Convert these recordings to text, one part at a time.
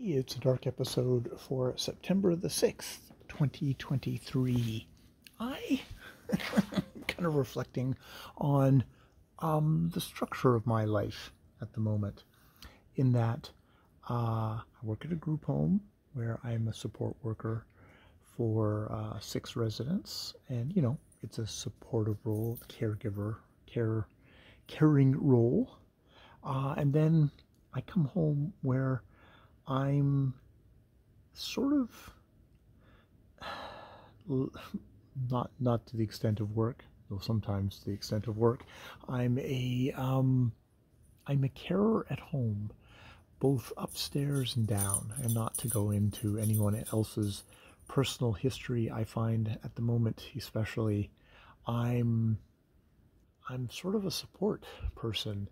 It's a dark episode for September the 6th, 2023. I kind of reflecting on the structure of my life at the moment, in that I work at a group home where I'm a support worker for 6 residents, and it's a supportive role, caring role. And then I come home where I'm sort of not to the extent of work, though sometimes to the extent of work. I'm a carer at home, both upstairs and down. And not to go into anyone else's personal history, I find at the moment, especially, I'm sort of a support person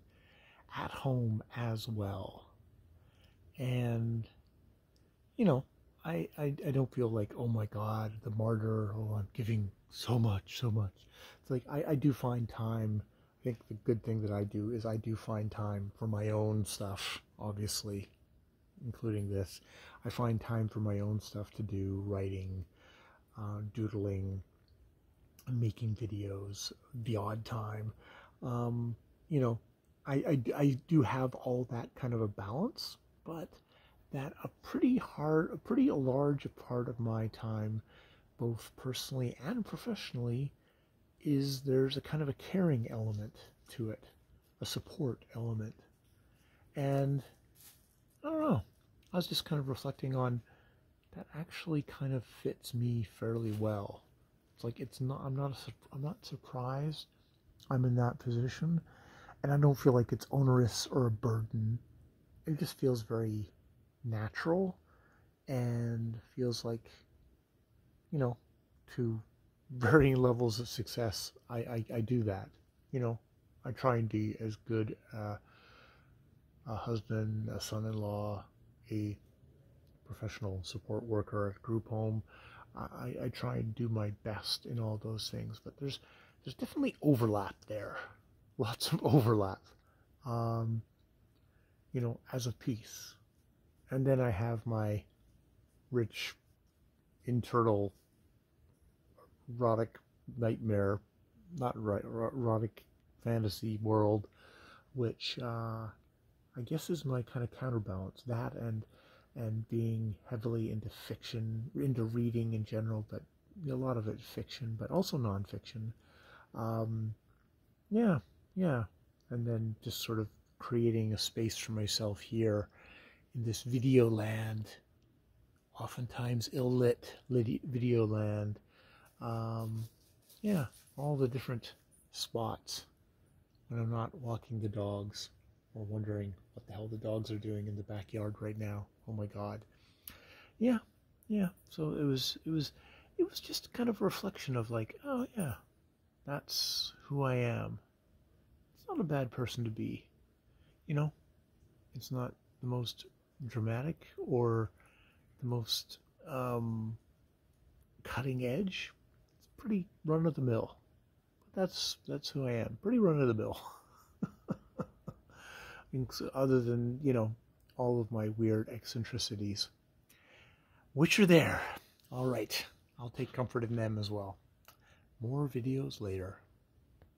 at home as well. And I don't feel like, oh my God, the martyr, oh, I'm giving so much. It's like I do find time. I think the good thing that I do is I do find time for my own stuff, obviously, including this. I find time for my own stuff to do, writing, doodling, making videos, the odd time. I do have all that kind of a balance, but that a pretty large part of my time, both personally and professionally, is there's a kind of a caring element to it, a support element. And I don't know, I was just kind of reflecting on that actually kind of fits me fairly well. It's like I'm not surprised I'm in that position, and I don't feel like it's onerous or a burden. It just feels very natural, and feels like, to varying levels of success, I do that. I try and be as good a husband, a son-in-law, a professional support worker at a group home. I try and do my best in all those things, but there's definitely overlap there. Lots of overlap, as a piece. And then I have my rich, internal, erotic nightmare, not right, erotic fantasy world, which I guess is my kind of counterbalance. That and being heavily into fiction, into reading in general, but a lot of it fiction, but also nonfiction. Yeah. And then just sort of creating a space for myself here in this video land, oftentimes ill-lit video land. All the different spots when I'm not walking the dogs or wondering what the hell the dogs are doing in the backyard right now. Oh my God. Yeah. So it was just kind of a reflection of like, oh yeah, that's who I am. It's not a bad person to be. It's not the most dramatic or the most cutting edge. It's pretty run of the mill. But that's who I am. Pretty run of the mill. Other than, all of my weird eccentricities, which are there. All right. I'll take comfort in them as well. More videos later.